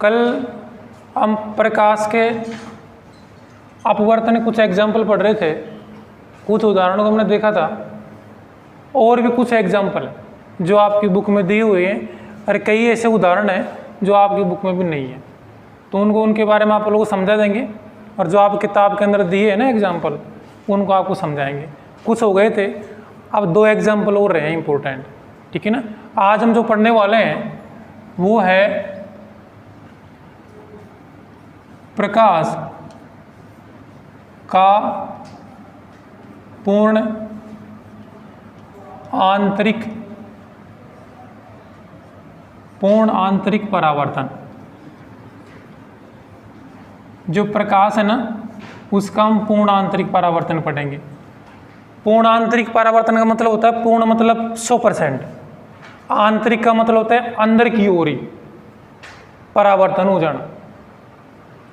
कल हम प्रकाश के अपवर्तन कुछ एग्जाम्पल पढ़ रहे थे, कुछ उदाहरणों को हमने देखा था, और भी कुछ एग्जाम्पल जो आपकी बुक में दिए हुए हैं, और कई ऐसे उदाहरण हैं जो आपकी बुक में भी नहीं है, तो उनके बारे में आप लोगों को समझा देंगे, और जो आप किताब के अंदर दिए हैं ना एग्जाम्पल, उनको आपको समझाएंगे। कुछ हो गए थे, अब 2 एग्जाम्पल और रहे हैं इम्पोर्टेंट, ठीक है ना। आज हम जो पढ़ने वाले हैं वो है प्रकाश का पूर्ण आंतरिक परावर्तन। जो प्रकाश है ना, उसका हम पूर्ण आंतरिक परावर्तन पढ़ेंगे। पूर्ण आंतरिक परावर्तन का मतलब होता है, पूर्ण मतलब 100%, आंतरिक का मतलब होता है अंदर की ओर ही परावर्तन हो जाना।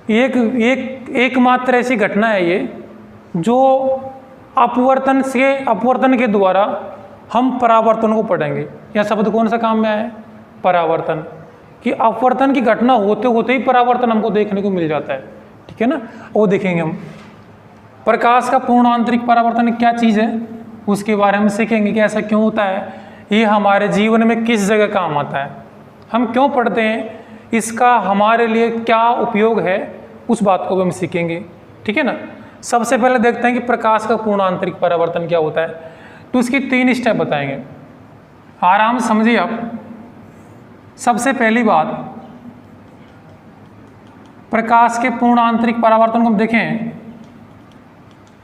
एकमात्र ऐसी घटना है ये जो अपवर्तन के द्वारा हम परावर्तन को पढ़ेंगे। यह शब्द कौन सा काम में आया है? परावर्तन। कि अपवर्तन की घटना होते होते ही परावर्तन हमको देखने को मिल जाता है, ठीक है ना। वो देखेंगे हम। प्रकाश का पूर्ण आंतरिक परावर्तन क्या चीज़ है, उसके बारे में सीखेंगे कि ऐसा क्यों होता है, ये हमारे जीवन में किस जगह काम आता है, हम क्यों पढ़ते हैं, इसका हमारे लिए क्या उपयोग है, उस बात को भी हम सीखेंगे, ठीक है ना। सबसे पहले देखते हैं कि प्रकाश का पूर्ण आंतरिक परावर्तन क्या होता है। तो इसकी 3 स्टेप बताएंगे, आराम से समझिए आप। सबसे पहली बात, प्रकाश के पूर्ण आंतरिक परावर्तन को हम देखें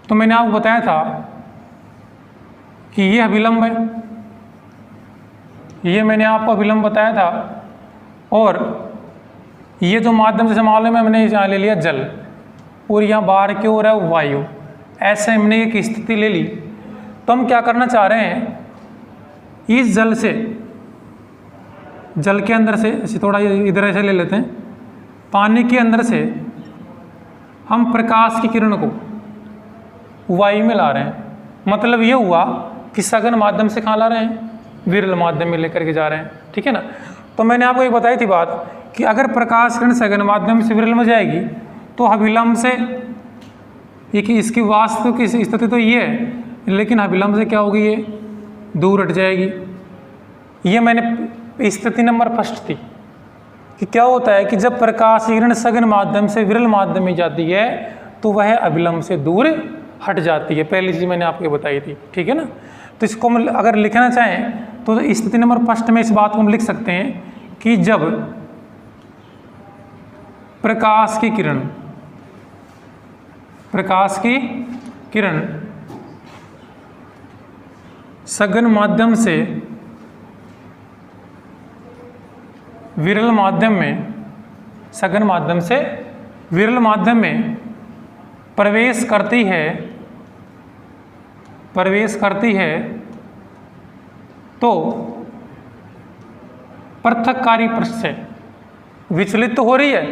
तो मैंने आपको बताया था कि ये अभिलंब है, ये मैंने आपको अभिलंब बताया था, और ये जो माध्यम से मालूम है मैंने यहाँ ले लिया जल, और यहाँ बाहर की ओर है वायु। ऐसे हमने एक स्थिति ले ली। तो हम क्या करना चाह रहे हैं, इस जल के अंदर से ऐसे थोड़ा इधर ऐसे ले लेते हैं, पानी के अंदर से हम प्रकाश की किरण को वायु में ला रहे हैं। मतलब ये हुआ कि सघन माध्यम से कहाँ ला रहे हैं, विरल माध्यम में लेकर के जा रहे हैं, ठीक है ना। तो मैंने आपको एक बताई थी बात कि अगर प्रकाश किरण सघन माध्यम से विरल में जाएगी तो अभिलंब से, इसकी वास्तविक स्थिति तो ये है, लेकिन अभिलंब से क्या होगी, ये दूर हट जाएगी। ये मैंने स्थिति नंबर 1 थी कि क्या होता है कि जब प्रकाश किरण सघन माध्यम से विरल माध्यम में जाती है तो वह अभिलंब से दूर हट जाती है। पहली चीज़ मैंने आपको बताई थी, ठीक है ना। तो इसको हम अगर लिखना चाहें तो स्थिति नंबर 1 में इस बात को हम लिख सकते हैं कि जब प्रकाश की किरण सघन माध्यम से विरल माध्यम में प्रवेश करती है तो पृथक्कारी पृष्ठ से विचलित तो हो रही है,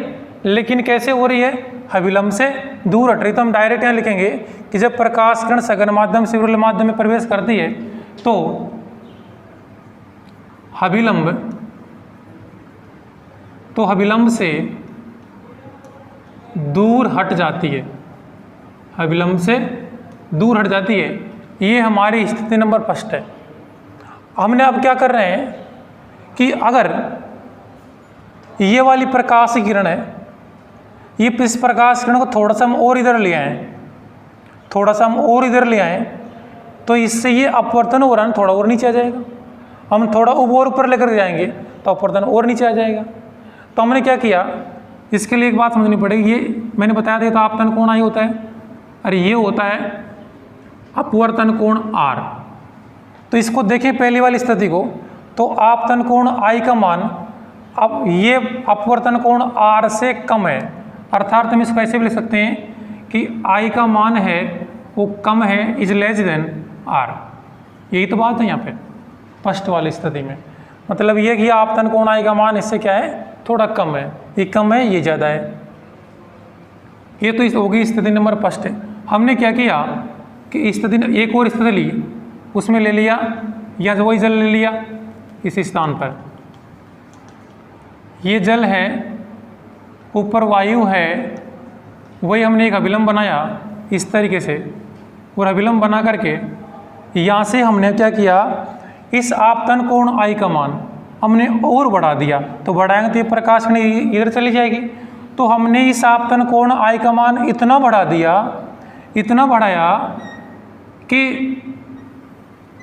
लेकिन कैसे हो रही है, अभिलंब से दूर हट रही। तो हम डायरेक्ट यहाँ लिखेंगे कि जब प्रकाश किरण सघन माध्यम से विरल माध्यम में प्रवेश करती है तो अभिलंब से दूर हट जाती है, अभिलंब से दूर हट जाती है। ये हमारी स्थिति नंबर 1 है। हमने अब क्या कर रहे हैं कि अगर ये वाली प्रकाश की किरण है, ये इस प्रकाश किरण को थोड़ा सा हम और इधर ले आएं, तो इससे ये अपवर्तन हो रहा है, थोड़ा और नीचे आ जाएगा। हम थोड़ा और ऊपर लेकर जाएंगे तो अपवर्तन और नीचे आ जाएगा। तो हमने क्या किया, इसके लिए एक बात समझनी पड़ेगी। ये मैंने बताया था, तो आपतन कोण आई होता है, अरे ये होता है अपवर्तन कोण R। तो इसको देखें पहली वाली स्थिति को, तो आपतन कोण I का मान, अब ये अपवर्तन कोण R से कम है, अर्थात हम इसको ऐसे भी लिख सकते हैं कि I का मान है वो कम है, इज लेस देन R। यही तो बात है यहाँ पे फर्स्ट वाली स्थिति में। मतलब ये कि आपतन कोण I का मान इससे क्या है, थोड़ा कम है, ये कम है ये ज़्यादा है। ये तो इस होगी स्थिति नंबर 1 है। हमने क्या किया कि स्थिति एक और स्थिति ली, उसमें ले लिया या वही जल ले लिया इस स्थान पर, ये जल है ऊपर वायु है, वही हमने एक अभिलंब बनाया इस तरीके से, और अभिलंब बना करके यहाँ से हमने क्या किया, इस आपतन कोण I का मान हमने और बढ़ा दिया। तो बढ़ाएंगे तो ये प्रकाश किरण इधर चली जाएगी। तो हमने इस आपतन कोण I का मान इतना बढ़ा दिया, इतना बढ़ाया कि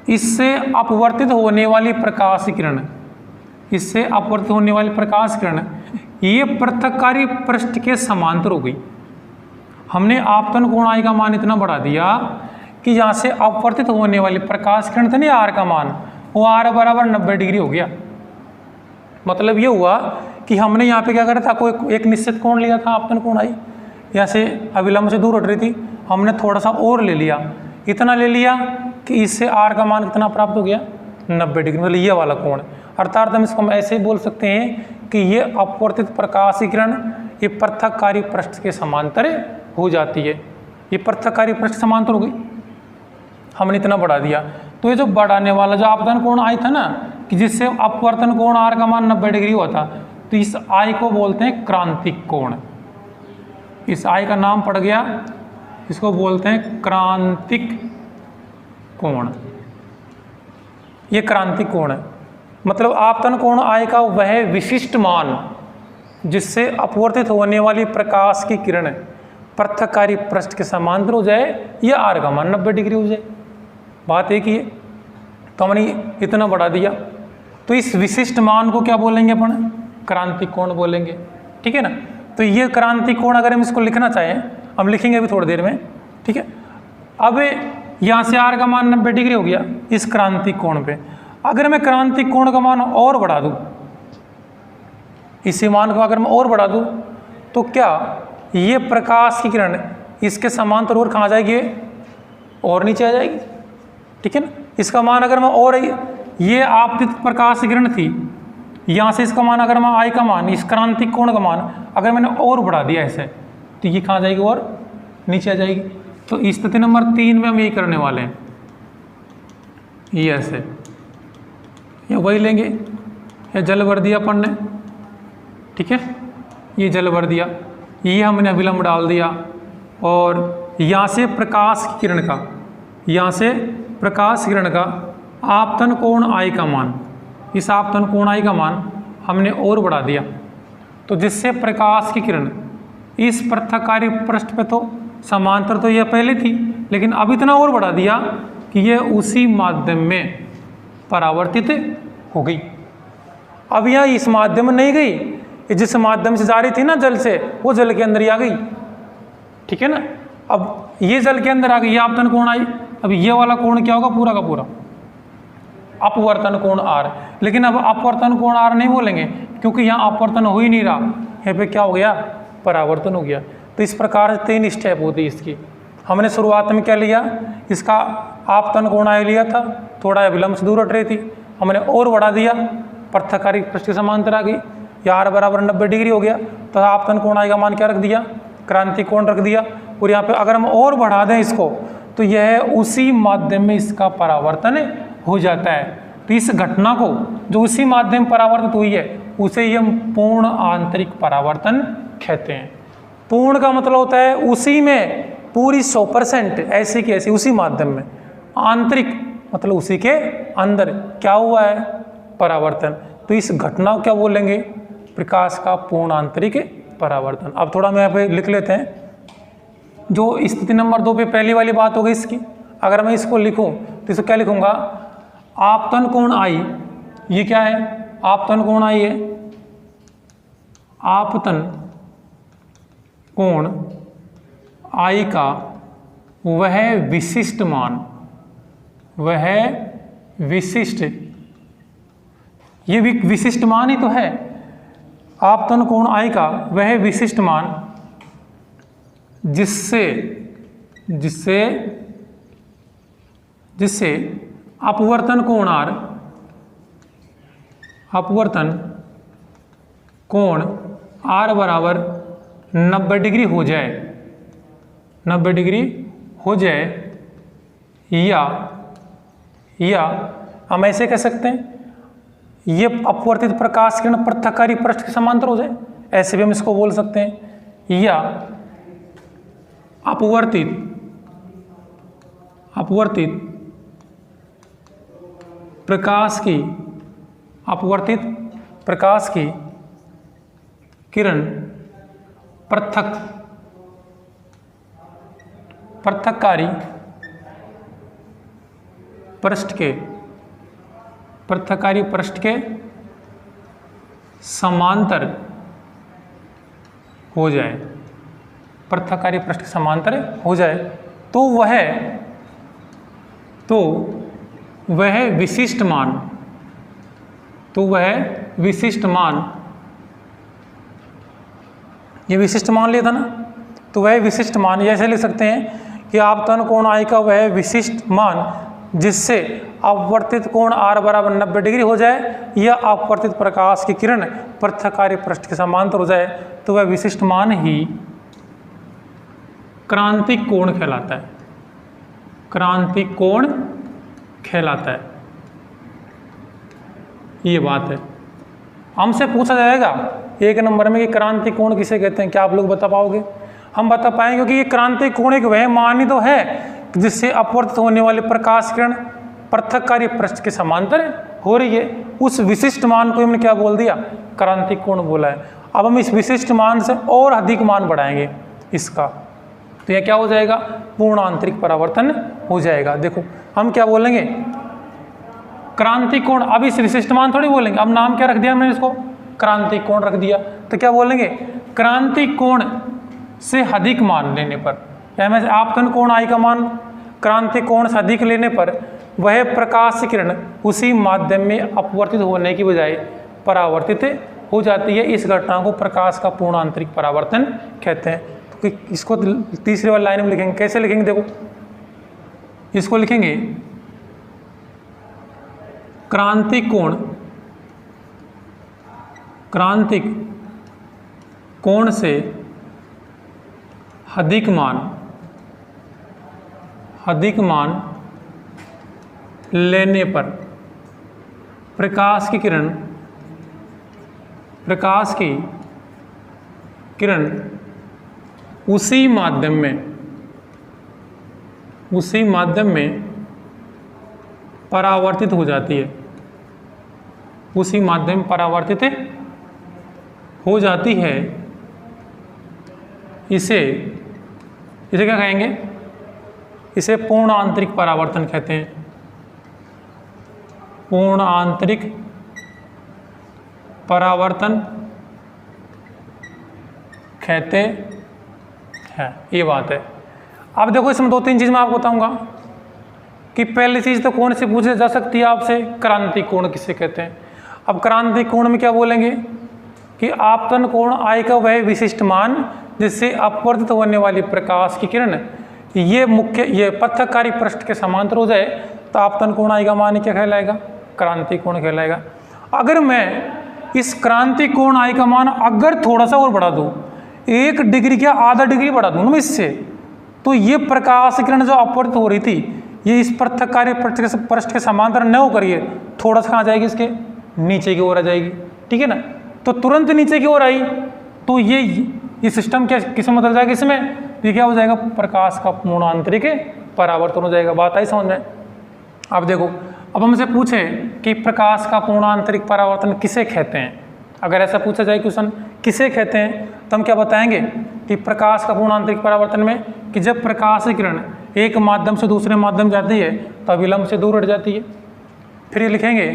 इससे अपवर्तित होने वाली प्रकाश किरण, इससे अपवर्तित होने वाली प्रकाश किरण ये पृथक्कारी पृष्ठ के समांतर हो गई। हमने आपतन कोण I का मान इतना बढ़ा दिया कि यहाँ से अपवर्तित होने वाली प्रकाश किरण थी ना R का मान, वो R बराबर 90 डिग्री हो गया। मतलब ये हुआ कि हमने यहाँ पे क्या करा था, कोई एक निश्चित कोण लिया था आपतन कोण I, यहाँ से अभिलंब से दूर हट रही थी, हमने थोड़ा सा और ले लिया, इतना ले लिया कि इससे R का मान कितना प्राप्त हो गया, 90 डिग्री, मतलब ये वाला कोण। अर्थात हम इसको ऐसे बोल सकते हैं कि ये अपवर्तित प्रकाश किरण ये पृथक्कारी पृष्ठ के समांतर हो जाती है। ये पृथक्कारी पृष्ठ समांतर हो गई, हमने इतना बढ़ा दिया। तो ये जो बढ़ाने वाला जो आपतन कोण I था ना, कि जिससे अपवर्तन कोण R का मान 90 डिग्री हुआ था, तो इस I को बोलते हैं क्रांतिक कोण। इस I का नाम पड़ गया, इसको बोलते हैं क्रांतिक कोण। ये क्रांतिक कोण है, मतलब आपतन कोण I का वह विशिष्ट मान जिससे अपवर्तित होने वाली प्रकाश की किरण पृथक्कारी पृष्ठ के समांतर हो जाए, या R का मान 90 डिग्री हो जाए। बात एक ही है। तो हमने इतना बढ़ा दिया, तो इस विशिष्ट मान को क्या बोलेंगे अपन, क्रांतिक कोण बोलेंगे। ठीक है ना। तो ये क्रांतिक कोण अगर हम इसको लिखना चाहें, हम लिखेंगे अभी थोड़ी देर में। ठीक है। अब यहाँ से R का मान 90 डिग्री हो गया इस क्रांतिक कोण पे। अगर मैं क्रांतिक कोण का मान और बढ़ा दूँ, इसी मान को अगर मैं और बढ़ा दूँ, तो क्या ये प्रकाश की किरण इसके समांतर और कहाँ जाएगी, और नीचे आ जाएगी। ठीक है ना। इसका मान अगर मैं और, ये आपतित प्रकाश की किरण थी, यहाँ से इसका मान अगर मैं I का मान, इस क्रांतिक कोण का मान अगर मैंने और बढ़ा दिया ऐसे, तो ये कहाँ जाएगी, और नीचे आ जाएगी। तो स्थिति नंबर 3 में हम यही करने वाले हैं, ये ऐसे, ये वही लेंगे, ये जल भर दिया अपन ने। ठीक है, ये जल भर दिया, ये हमने अभिलंब डाल दिया, और यहाँ से प्रकाश की किरण का, यहाँ से प्रकाश किरण का आपतन कोण I का मान, इस आपतन कोण I का मान हमने और बढ़ा दिया। तो जिससे प्रकाश की किरण इस पृथक्कारी पृष्ठ पे तो समांतर तो यह पहले थी, लेकिन अब इतना और बढ़ा दिया कि यह उसी माध्यम में परावर्तित हो गई। अब यह इस माध्यम में नहीं गई, जिस माध्यम से जा रही थी ना जल से, वो जल के अंदर ही आ गई। ठीक है ना। अब ये जल के अंदर आ गई, ये आपतन कोण I। अब ये वाला कोण क्या होगा, पूरा का पूरा अपवर्तन कोण R। लेकिन अब अपवर्तन कोण R नहीं बोलेंगे, क्योंकि यहाँ अपवर्तन हो ही नहीं रहा, यहाँ पे क्या हो गया, परावर्तन हो गया। तो इस प्रकार से 3 स्टेप होती है इसकी। हमने शुरुआत में क्या लिया, इसका आपतन कोण I लिया था, थोड़ा अभिलंब से दूर हट रही थी, हमने और बढ़ा दिया, पृथक्कारी पृष्ठ के समांतर आ गई, यहाँ R बराबर 90 डिग्री हो गया। तो आपतन कोण I का मान क्या रख दिया, क्रांतिक कोण रख दिया। और यहाँ पे अगर हम और बढ़ा दें इसको, तो यह उसी माध्यम में इसका परावर्तन हो जाता है। तो इस घटना को जो उसी माध्यम परावर्तित हुई है, उसे ही हम पूर्ण आंतरिक परावर्तन कहते हैं। पूर्ण का मतलब होता है उसी में पूरी 100% ऐसी की ऐसी उसी माध्यम में, आंतरिक मतलब उसी के अंदर क्या हुआ है, परावर्तन। तो इस घटना को क्या बोलेंगे, प्रकाश का पूर्ण आंतरिक परावर्तन। अब थोड़ा मैं यहाँ पे लिख लेते हैं। जो स्थिति नंबर 2 पे पहली वाली बात हो गई इसकी, अगर मैं इसको लिखूं तो इसको क्या लिखूंगा, आपतन कोण I, ये क्या है, आपतन कोण I है, आपतन कोण I का वह विशिष्ट मान, वह विशिष्ट, ये विशिष्ट मान ही तो है, आपतन कोण I का वह विशिष्ट मान जिससे जिससे जिससे अपवर्तन कोण R, अपवर्तन कोण R बराबर 90 डिग्री हो जाए, 90 डिग्री हो जाए, या हम ऐसे कह सकते हैं ये अपवर्तित प्रकाश किरण पृथक्कारी पृष्ठ के समांतर हो जाए, ऐसे भी हम इसको बोल सकते हैं, या अपवर्तित प्रकाश की किरण पृथक्कारी पृष्ठ के समांतर हो जाए, पृथक्कारी पृष्ठ के समांतर हो जाए, तो वह विशिष्ट मान, ये विशिष्ट मान लिया था ना, तो वह विशिष्ट मान ऐसे लिख सकते हैं कि आपतन कोण I का वह विशिष्ट मान जिससे अपवर्तित कोण R बराबर 90 डिग्री हो जाए या अपवर्तित प्रकाश की किरण पृथक्कारी पृष्ठ के समांतर हो जाए, तो वह विशिष्ट मान ही क्रांतिक कोण कहलाता है। क्रांतिक कोण कहलाता है, ये बात है। हमसे पूछा जाएगा 1 नंबर में कि क्रांतिक कोण किसे कहते हैं, क्या आप लोग बता पाओगे? हम बता पाएंगे, क्योंकि ये क्रांतिक कोण एक वह मान ही तो है जिससे अपवर्तित होने वाली प्रकाश किरण पृथक्कारी पृष्ठ के समांतर हो रही है। उस विशिष्ट मान को हमने क्या बोल दिया? क्रांतिक कोण बोला है। अब हम इस विशिष्ट मान से और अधिक मान बढ़ाएंगे इसका, तो यह क्या हो जाएगा? पूर्ण आंतरिक परावर्तन हो जाएगा। देखो हम क्या बोलेंगे? क्रांतिक कोण। अब इस विशिष्ट मान थोड़ी बोलेंगे, अब नाम क्या रख दिया हमने इसको? क्रांतिक कोण रख दिया। तो क्या बोलेंगे? क्रांतिक कोण से अधिक मान लेने पर, या में आपतन कोण I का मान क्रांतिक कोण से अधिक लेने पर वह प्रकाश किरण उसी माध्यम में अपवर्तित होने की बजाय परावर्तित हो जाती है। इस घटना को प्रकाश का पूर्ण आंतरिक परावर्तन कहते हैं। तो इसको तीसरी वाली लाइन में लिखेंगे। कैसे लिखेंगे? देखो इसको लिखेंगे क्रांतिक कोण से अधिक मान लेने पर प्रकाश की किरण उसी माध्यम में परावर्तित हो जाती है। उसी माध्यम में परावर्तित हो जाती है। इसे क्या कहेंगे? इसे पूर्ण आंतरिक परावर्तन कहते हैं। पूर्ण आंतरिक परावर्तन कहते हैं, ये बात है। अब देखो इसमें 2-3 चीज मैं आपको बताऊंगा कि पहली चीज तो कौन सी पूछी जा सकती है आपसे? क्रांतिक कोण किसे कहते हैं। अब क्रांतिक कोण में क्या बोलेंगे कि आपतन कोण I का वह विशिष्ट मान जिससे अपवर्तित होने वाली प्रकाश की किरण ये पृथक्कारी पृष्ठ के समांतर हो जाए, तो आपतन कोण I का मान क्या कहलाएगा? क्रांतिक कोण कहलाएगा। अगर मैं इस क्रांतिक कोण I का मान अगर थोड़ा सा और बढ़ा दूं, 1 डिग्री क्या आधा डिग्री बढ़ा दूं ना इससे, तो ये प्रकाश किरण जो अपवर्तित हो रही थी ये इस पृथक्कारी पृष्ठ के समांतर न होकर ये थोड़ा सा कहाँ जाएगी? इसके नीचे की ओर आ जाएगी। ठीक है ना? तो तुरंत नीचे की ओर आई तो ये सिस्टम क्या किसमें बदल जाएगा? इसमें ये क्या हो जाएगा? प्रकाश का पूर्ण आंतरिक परावर्तन हो जाएगा। बात आई समझ में? अब देखो, अब हमसे पूछे कि प्रकाश का पूर्ण आंतरिक परावर्तन किसे कहते हैं। अगर ऐसा पूछा जाए क्वेश्चन किसे कहते हैं, तो हम क्या बताएंगे कि प्रकाश का पूर्ण आंतरिक परावर्तन में कि जब प्रकाश किरण एक माध्यम से दूसरे माध्यम जाती है तो विलंब से दूर हट जाती है। फिर ये लिखेंगे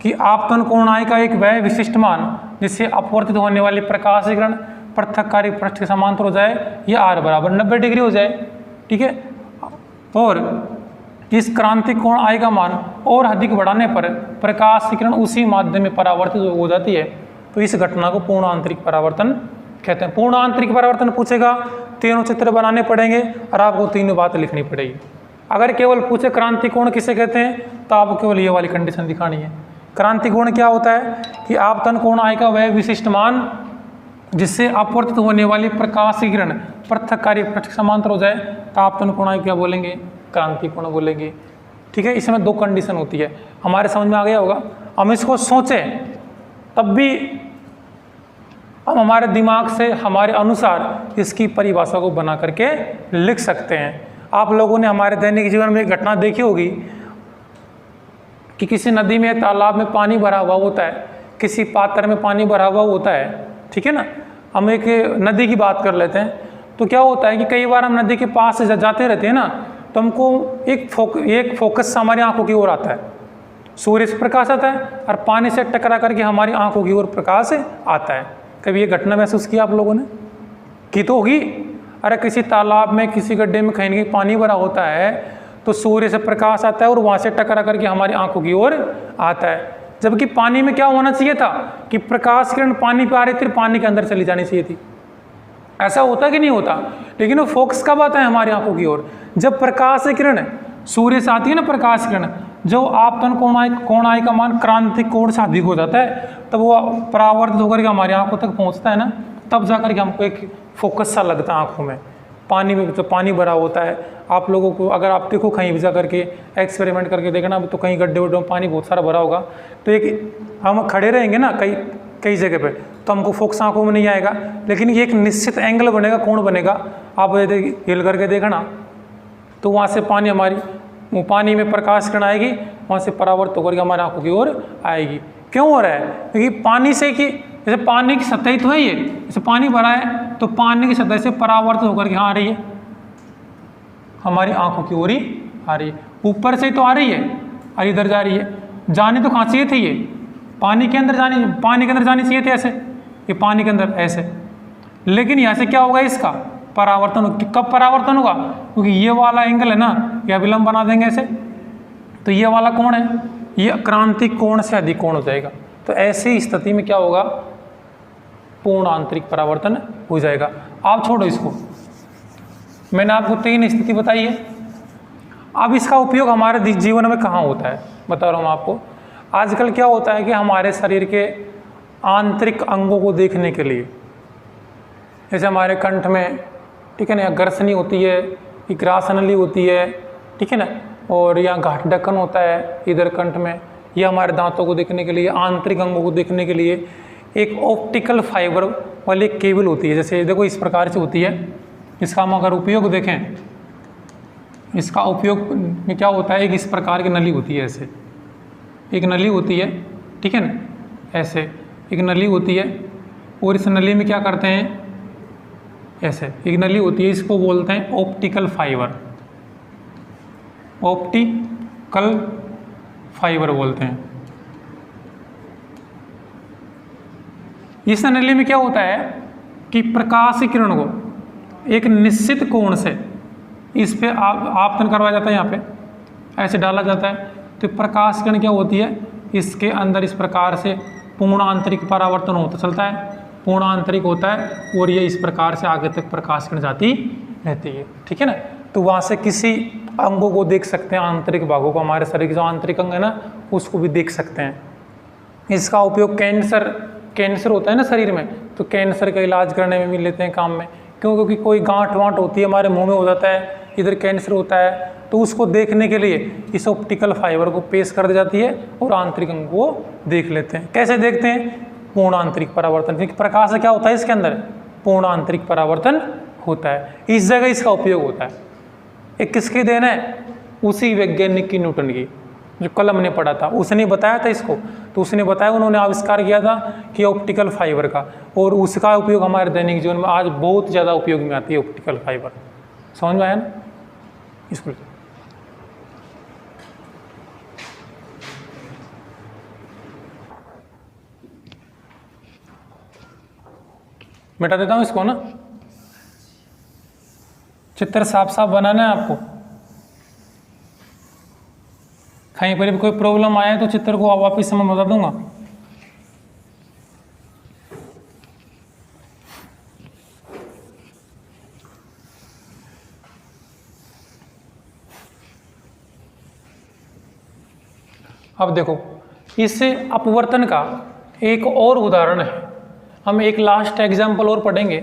कि आपतन कोण I का एक वह विशिष्ट मान जिससे अपवर्तित होने वाली प्रकाश किरण पृथक्कारी पृष्ठ के समांतर हो जाए या R बराबर 90 डिग्री हो जाए। ठीक है? और इस क्रांतिक कोण I का मान और अधिक बढ़ाने पर प्रकाश किरण उसी माध्यम में परावर्तित हो जाती है, तो इस घटना को पूर्ण आंतरिक परावर्तन कहते हैं। पूर्ण आंतरिक परावर्तन पूछेगा, तीनों चित्र बनाने पड़ेंगे और आपको तीनों बातें लिखनी पड़ेगी। अगर केवल पूछे क्रांतिक कोण किसे कहते हैं, तो आपको केवल ये वाली कंडीशन दिखानी है। क्रांतिक कोण क्या होता है कि आपतन कोण I का वह विशिष्ट मान जिससे अपवर्तित होने वाली प्रकाश की किरण पृथक्कारी पृष्ठ के समांतर हो जाए, तो आपतन कोण I क्या बोलेंगे? क्रांतिक कोण बोलेंगे। ठीक है? इसमें 2 कंडीशन होती है। हमारे समझ में आ गया होगा। हम इसको सोचें तब भी हम हमारे दिमाग से हमारे अनुसार इसकी परिभाषा को बना करके लिख सकते हैं। आप लोगों ने हमारे दैनिक जीवन में एक घटना देखी होगी कि किसी नदी में, तालाब में पानी भरा हुआ होता है, किसी पात्र में पानी भरा हुआ होता है, ठीक है ना। हम एक नदी की बात कर लेते हैं, तो क्या होता है कि कई बार हम नदी के पास से जाते रहते हैं ना, तो हमको एक फोकस हमारी आंखों की ओर आता है, सूर्य से प्रकाश आता है और पानी से टकरा करके हमारी आंखों की ओर प्रकाश आता है। कभी ये घटना महसूस की आप लोगों ने? की तो होगी। अरे किसी तालाब में, किसी गड्ढे में कहीं कहीं पानी भरा होता है तो सूर्य से प्रकाश आता है और वहाँ से टकरा करके हमारी आंखों की ओर आता है। जबकि पानी में क्या होना चाहिए था कि प्रकाश किरण पानी पे आ रही थी, पानी के अंदर चली जानी चाहिए थी। ऐसा होता कि नहीं होता? लेकिन वो फोकस कब आता है हमारी आंखों की ओर? जब प्रकाश किरण सूर्य से आती है ना, प्रकाश किरण, जो आपतन कोणाई का मान क्रांतिक कोण से अधिक हो जाता है, तब वो परावर्तित होकर के हमारी आंखों तक पहुंचता है ना, तब जाकर के हमको एक फोकस सा लगता है आंखों में। पानी में जो पानी भरा होता है, आप लोगों को अगर आप देखो कहीं भी जा करके एक्सपेरिमेंट करके देखना, तो कहीं गड्ढे वड्ढे में पानी बहुत सारा भरा होगा, तो एक हम खड़े रहेंगे ना कई जगह पे, तो हमको फोकस आंखों में नहीं आएगा, लेकिन ये एक निश्चित एंगल बनेगा, कोण बनेगा। आप हिल करके देखना तो वहाँ से पानी वो पानी में प्रकाश किरण आएगी, वहाँ से परावर्तित होकर के हमारी आंखों की ओर आएगी। क्यों हो रहा है? क्योंकि पानी से कि जैसे पानी की सतह तो है ये, जैसे पानी भरा है तो पानी की सतह से परावर्तित होकर के आ रही है, हमारी आंखों की ओर ही आ रही है। ऊपर से तो आ रही है और इधर जा रही है। जानी तो कहाँ चाहिए थी? ये पानी के अंदर जानी चाहिए थी ऐसे, ये पानी के अंदर ऐसे, लेकिन यहाँ से क्या होगा? इसका परावर्तन। कब परावर्तन होगा? क्योंकि ये वाला एंगल है ना, या विलंब बना देंगे ऐसे, तो ये वाला कोण है, ये क्रांतिक कोण से अधिक कोण हो जाएगा। तो ऐसी स्थिति में क्या होगा? पूर्ण आंतरिक परावर्तन हो जाएगा। आप छोड़ो इसको, मैंने आपको 3 स्थिति बताई है। अब इसका उपयोग हमारे जीवन में कहाँ होता है बता रहा हूँ आपको। आजकल क्या होता है कि हमारे शरीर के आंतरिक अंगों को देखने के लिए, जैसे हमारे कंठ में, ठीक है ना, ग्रसनी होती है, ग्रासनली होती है, ठीक है ना, और यहाँ घाट ढक्कन होता है इधर कंठ में, ये हमारे दांतों को देखने के लिए, आंतरिक अंगों को देखने के लिए एक ऑप्टिकल फाइबर वाली एक केबल होती है। जैसे देखो इस प्रकार से होती है। इसका हम अगर उपयोग देखें, इसका उपयोग में क्या होता है, एक इस प्रकार की नली होती है, ऐसे एक नली होती है, ठीक है ना, ऐसे एक नली होती है, और इस नली में क्या करते हैं, ऐसे एक नली होती है, इसको बोलते हैं ऑप्टिकल फाइबर, ऑप्टिकल फाइबर बोलते हैं। इस नली में क्या होता है कि प्रकाश किरण को एक निश्चित कोण से इस पे आपतन करवाया जाता है, यहाँ पे ऐसे डाला जाता है, तो प्रकाश किरण क्या होती है, इसके अंदर इस प्रकार से पूर्ण आंतरिक परावर्तन होता चलता है, पूर्ण आंतरिक होता है, और ये इस प्रकार से आगे तक प्रकाश किरण जाती रहती है, ठीक है ना। तो वहाँ से किसी अंगों को देख सकते हैं, आंतरिक भागों को, हमारे शरीर के जो आंतरिक अंग है ना, उसको भी देख सकते हैं। इसका उपयोग कैंसर होता है ना शरीर में, तो कैंसर का इलाज करने में भी लेते हैं काम में। क्यों? क्योंकि कोई गांठ वांठ होती है हमारे मुंह में हो जाता है, इधर कैंसर होता है, तो उसको देखने के लिए इस ऑप्टिकल फाइबर को पेश कर दी जाती है और आंतरिक अंग को देख लेते हैं। कैसे देखते हैं? पूर्ण आंतरिक परावर्तन, क्योंकि प्रकाश से क्या होता है इसके अंदर, पूर्ण आंतरिक परावर्तन होता है। इस जगह इसका उपयोग होता है। एक किसकी देन है? उसी वैज्ञानिक की, न्यूटन की, जो कलम ने पढ़ा था, उसने बताया था इसको, तो उसने बताया, उन्होंने आविष्कार किया था कि ऑप्टिकल फाइबर का, और उसका उपयोग हमारे दैनिक जीवन में आज बहुत ज़्यादा उपयोग में आती है ऑप्टिकल फाइबर। समझ में आया ना? इसको मिटा देता हूँ इसको ना, चित्र साफ साफ बनाना है आपको। कहीं पर भी कोई प्रॉब्लम आए तो चित्र को वापस से मैं बता दूंगा। अब देखो, इस अपवर्तन का एक और उदाहरण है। हम एक लास्ट एग्जाम्पल और पढ़ेंगे,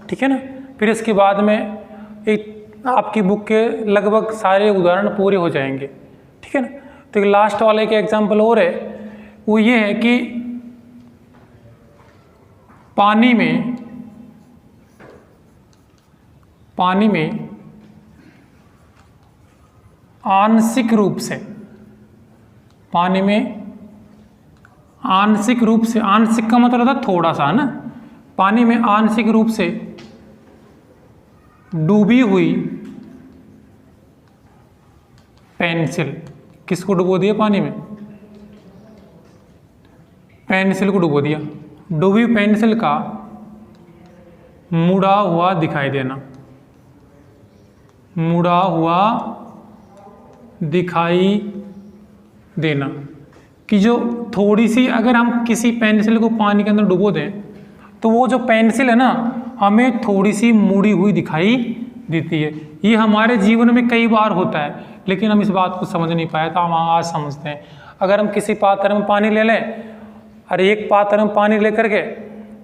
ठीक है ना, फिर इसके बाद में एक आपकी बुक के लगभग सारे उदाहरण पूरे हो जाएंगे, ठीक है ना। तो एक लास्ट वाले के एग्जाम्पल और है, वो ये है कि पानी में आंशिक रूप से, पानी में आंशिक रूप से, आंशिक का मतलब होता है थोड़ा सा, है ना, पानी में आंशिक रूप से डूबी हुई पेंसिल, किसको डुबो दिया पानी में? पेंसिल को डुबो दिया। डूबी पेंसिल का मुड़ा हुआ दिखाई देना, मुड़ा हुआ दिखाई देना, कि जो थोड़ी सी अगर हम किसी पेंसिल को पानी के अंदर डुबो दें तो वो जो पेंसिल है ना हमें थोड़ी सी मुड़ी हुई दिखाई देती है। ये हमारे जीवन में कई बार होता है, लेकिन हम इस बात को समझ नहीं पाए, तो हम आज समझते हैं। अगर हम किसी पात्र में पानी ले लें और एक पात्र में पानी लेकर के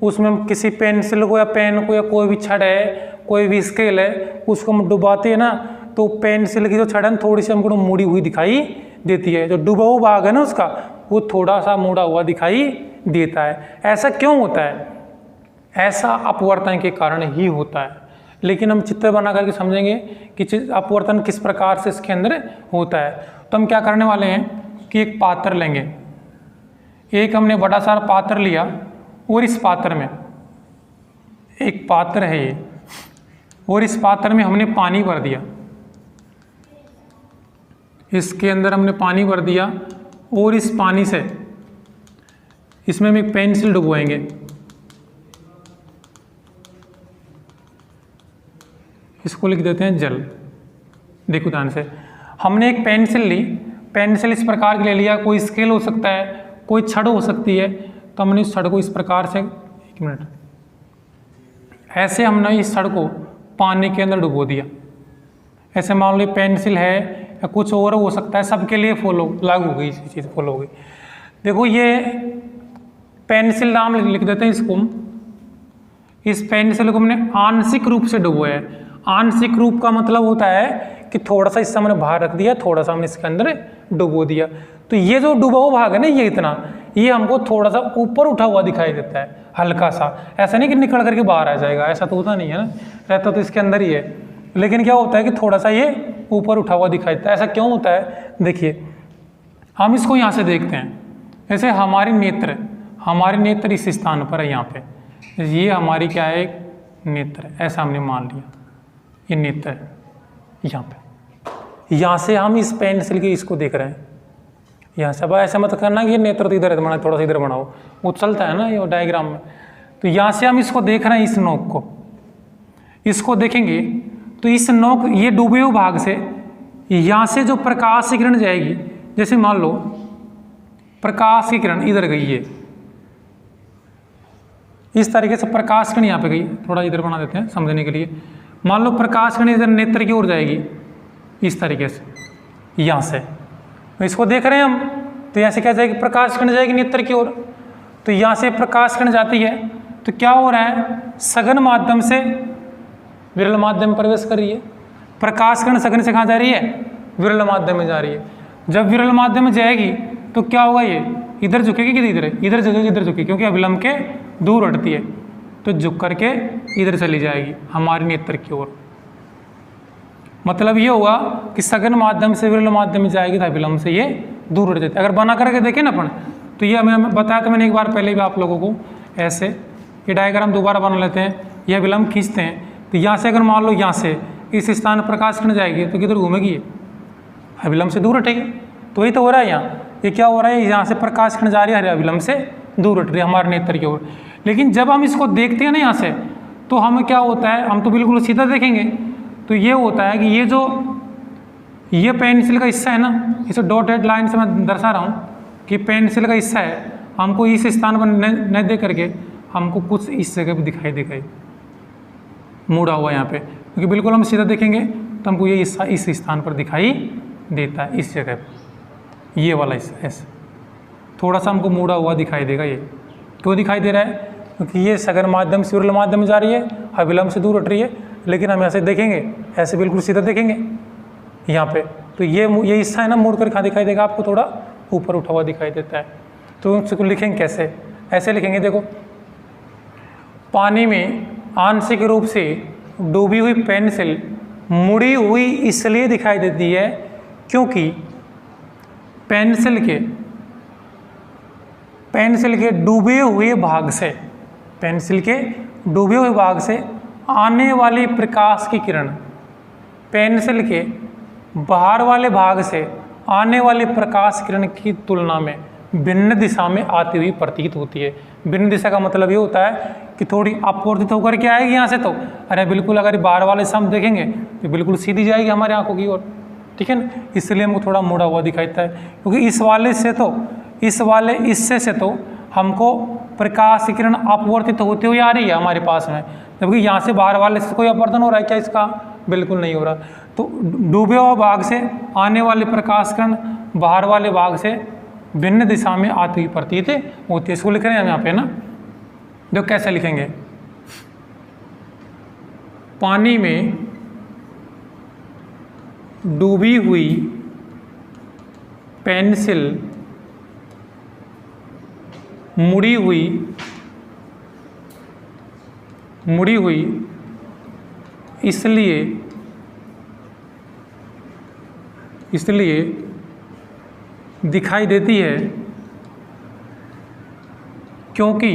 उसमें हम किसी पेंसिल को या पेन को या कोई भी छड़ है, कोई भी स्केल है, उसको हम डुबाते हैं ना, तो पेंसिल की जो छड़ है थोड़ी सी हमको मुड़ी हुई दिखाई देती है। जो डूबा हुआ भाग है ना उसका, वो थोड़ा सा मुड़ा हुआ दिखाई देता है। ऐसा क्यों होता है? ऐसा अपवर्तन के कारण ही होता है। लेकिन हम चित्र बना करके समझेंगे कि अपवर्तन किस प्रकार से इसके अंदर होता है। तो हम क्या करने वाले हैं कि एक पात्र लेंगे, एक हमने बड़ा सारा पात्र लिया और इस पात्र में, एक पात्र है ये, और इस पात्र में हमने पानी भर दिया, इसके अंदर हमने पानी भर दिया और इस पानी से इसमें हम एक पेंसिल डुबोएंगे। इसको लिख देते हैं जल। देखो ध्यान से, हमने एक पेंसिल ली, पेंसिल इस प्रकार की ले लिया, कोई स्केल हो सकता है, कोई छड़ हो सकती है, तो हमने इस छड़ को इस प्रकार से, एक मिनट, ऐसे हमने इस छड़ को पानी के अंदर डुबो दिया। ऐसे मान लो पेंसिल है या कुछ और हो सकता है, सबके लिए लागू हो गई, इसी चीज़ फॉलो हो गई। देखो ये पेंसिल नाम लिख देते हैं इसको। इस पेंसिल को हमने आंशिक रूप से डुबोया है। आंशिक रूप का मतलब होता है कि थोड़ा सा हिस्सा हमने बाहर रख दिया, थोड़ा सा हमने इसके अंदर डुबो दिया। तो ये जो डूबा हुआ भाग है ना, ये इतना, ये हमको थोड़ा सा ऊपर उठा हुआ दिखाई देता है, हल्का सा। ऐसा नहीं कि निकल करके बाहर आ जाएगा, ऐसा तो होता नहीं है ना, रहता तो इसके अंदर ही है। लेकिन क्या होता है कि थोड़ा सा ये ऊपर उठा हुआ दिखाई देता है। ऐसा क्यों होता है? देखिए हम इसको यहाँ से देखते हैं, जैसे हमारी नेत्र इस स्थान पर है, यहाँ पे ये हमारी क्या है, एक नेत्र है, ऐसा हमने मान लिया, ये नेत्र है यहाँ पे। यहाँ से हम इस पेंसिल की इसको देख रहे हैं यहाँ से। अब ऐसा मत करना कि ये नेत्र तो इधर है, थोड़ा सा इधर बनाओ, वो चलता है ना ये डायग्राम में। तो यहाँ से हम इसको देख रहे हैं, इस नोक को, इसको देखेंगे तो इस नोक, ये डूबे हुए भाग से यहाँ से जो प्रकाश की किरण जाएगी, जैसे मान लो प्रकाश की किरण इधर गई है, इस तरीके से प्रकाश किरण यहाँ पे गई, थोड़ा इधर बना देते हैं समझने के लिए। मान लो प्रकाश किरण इधर नेत्र की ओर जाएगी, इस तरीके से यहाँ से, तो इसको देख रहे हैं हम, तो यहाँ से क्या जाएगी, प्रकाश किरण जाएगी नेत्र की ओर। तो यहाँ से प्रकाश किरण जाती है तो क्या हो रहा है, सघन माध्यम से विरल माध्यम में प्रवेश कर रही है। प्रकाश किरण सघन से कहाँ जा रही है, विरल माध्यम में जा रही है। जब विरल माध्यम में जाएगी तो क्या होगा, ये इधर झुकेगी कि इधर झुकेगी, इधर झुकेगी, क्योंकि अविलंब के दूर हटती है, तो झुक करके इधर चली जाएगी हमारे नेत्र की ओर। मतलब ये होगा कि सघन माध्यम से विरल माध्यम में जाएगी तो अविलंब से ये दूर हट जाती है। अगर बना करके देखें ना अपन, तो ये हमें बताया था मैंने एक बार पहले भी आप लोगों को, ऐसे ये डायग्राम दोबारा बना लेते हैं, ये अविलंब खींचते हैं। तो यहाँ से अगर मान लो यहाँ से इस स्थान पर प्रकाश किरण जाएगी तो किधर घूमेगी, ये अविलंब से दूर हटेगी। तो वही तो हो रहा है यहाँ, ये क्या हो रहा है, यहाँ से प्रकाश किरण जा रही है, अविलंब से दूर हट रही है हमारे नेत्र की ओर। लेकिन जब हम इसको देखते हैं ना यहाँ से, तो हमें क्या होता है, हम तो बिल्कुल सीधा देखेंगे, तो ये होता है कि ये जो ये पेंसिल का हिस्सा है ना, इसे डॉटेड लाइन से मैं दर्शा रहा हूँ कि पेंसिल का हिस्सा है, हमको इस स्थान पर न दे करके हमको कुछ इस जगह पर दिखाई देगा, मुड़ा हुआ यहाँ पे, क्योंकि बिल्कुल हम सीधा देखेंगे तो हमको ये हिस्सा इस स्थान पर दिखाई देता है, इस जगह पर, ये वाला हिस्सा ऐसे थोड़ा सा हमको मुड़ा हुआ दिखाई देगा। ये क्यों दिखाई दे रहा है, क्योंकि ये सघन माध्यम से विरल माध्यम में जा रही है, अविलंब से दूर हट रही है। लेकिन हम ऐसे देखेंगे, ऐसे बिल्कुल सीधा देखेंगे यहाँ पे, तो ये हिस्सा है ना, मुड़ कर कहाँ दिखाई देगा आपको, थोड़ा ऊपर उठा हुआ दिखाई देता है। तो उसको लिखेंगे कैसे, ऐसे लिखेंगे, देखो पानी में आंशिक रूप से डूबी हुई पेंसिल मुड़ी हुई इसलिए दिखाई देती है क्योंकि पेंसिल के डूबे हुए भाग से आने वाली प्रकाश की किरण पेंसिल के बाहर वाले भाग से आने वाली प्रकाश किरण की तुलना में भिन्न दिशा में आती हुई प्रतीत होती है। भिन्न दिशा का मतलब ये होता है कि थोड़ी अपवर्तित होकर के आएगी यहाँ से, तो अरे बिल्कुल अगर बाहर वाले से हम देखेंगे तो बिल्कुल सीधी जाएगी हमारे आंखों की ओर, ठीक है ना। इसलिए हमको थोड़ा मुड़ा हुआ दिखाई देता है, क्योंकि इससे से तो हमको प्रकाश की किरण अपवर्तित होती हुई आ रही है हमारे पास में, जबकि यहाँ से बाहर वाले से कोई अपवर्तन हो रहा है क्या इसका? बिल्कुल नहीं हो रहा। तो डूबे हुए भाग से आने वाले प्रकाश किरण बाहर वाले भाग से भिन्न दिशा में आती हुई प्रतीत होती है। इसको लिख रहे हैं हम यहाँ पे ना, देखो कैसे लिखेंगे। पानी में डूबी हुई पेंसिल मुड़ी हुई इसलिए दिखाई देती है क्योंकि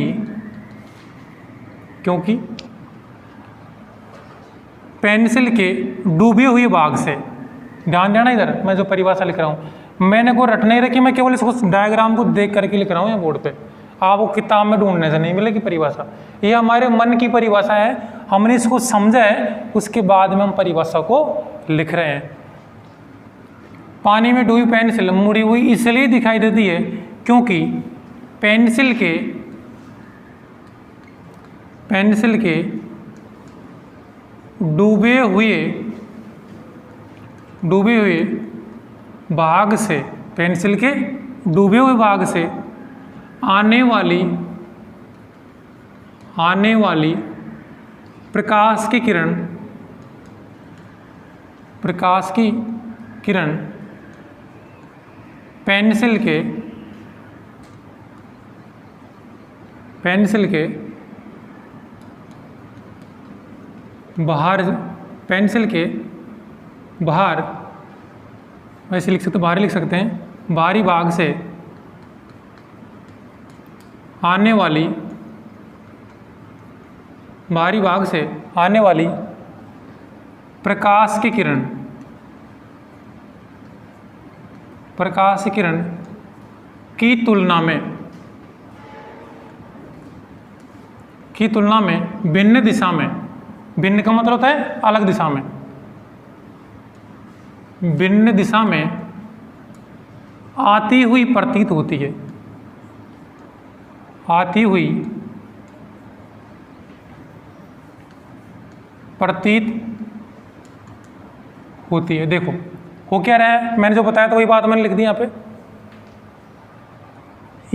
पेंसिल के डूबे हुए भाग से, ध्यान देना इधर मैं जो परिभाषा लिख रहा हूँ मैंने को रट नहीं रखी, मैं केवल इसको डायग्राम को देख करके लिख रहा हूँ यहाँ बोर्ड पे, आपको किताब में ढूंढने से नहीं मिलेगी परिभाषा। ये हमारे मन की परिभाषा है, हमने इसको समझा है, उसके बाद में हम परिभाषा को लिख रहे हैं। पानी में डूबी पेंसिल मुड़ी हुई इसलिए दिखाई देती है क्योंकि पेंसिल के डूबे हुए भाग से, पेंसिल के डूबे हुए भाग से आने वाली प्रकाश की किरण पेंसिल के बाहर वैसे लिख सकते, बाहर लिख सकते हैं, बाहरी भाग से आने वाली प्रकाश की किरण की तुलना में भिन्न दिशा में, भिन्न का मतलब होता है अलग दिशा में, भिन्न दिशा में आती हुई प्रतीत होती है, देखो हो क्या रहा है, मैंने जो बताया था वही बात मैंने लिख दी यहाँ पे।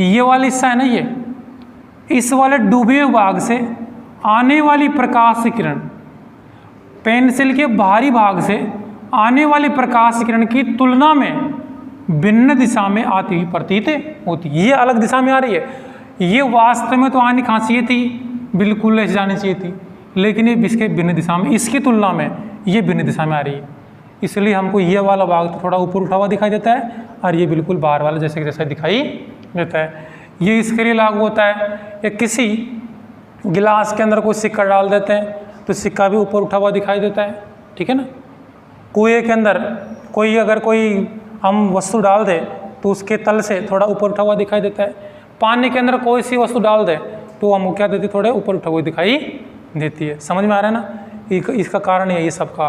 ये वाला हिस्सा है ना, इस वाले डूबे हुए भाग से आने वाली प्रकाश किरण पेंसिल के बाहरी भाग से आने वाली प्रकाश किरण की तुलना में भिन्न दिशा में आती हुई प्रतीत होती है। ये अलग दिशा में आ रही है, ये वास्तव में तो आनी कहाँ चाहिए थी, बिल्कुल ऐसे जानी चाहिए थी, लेकिन ये इसके भिन्न दिशा में, इसकी तुलना में ये भिन्न दिशा में आ रही है, इसलिए हमको ये वाला भाग तो थोड़ा ऊपर उठा हुआ दिखाई देता है और ये बिल्कुल बाहर वाला जैसे जैसा दिखाई देता है। ये इसके लिए लागू होता है, या किसी गिलास के अंदर कोई सिक्का डाल देते हैं तो सिक्का भी ऊपर उठा हुआ दिखाई देता है, ठीक है ना। कुएं के अंदर अगर कोई हम वस्तु डाल दे तो उसके तल से थोड़ा ऊपर उठा हुआ दिखाई देता है। पानी के अंदर कोई सी वस्तु डाल दे तो हम क्या देती, थोड़े ऊपर उठा हुआ दिखाई देती है। समझ में आ रहा है ना, इसका कारण यही सबका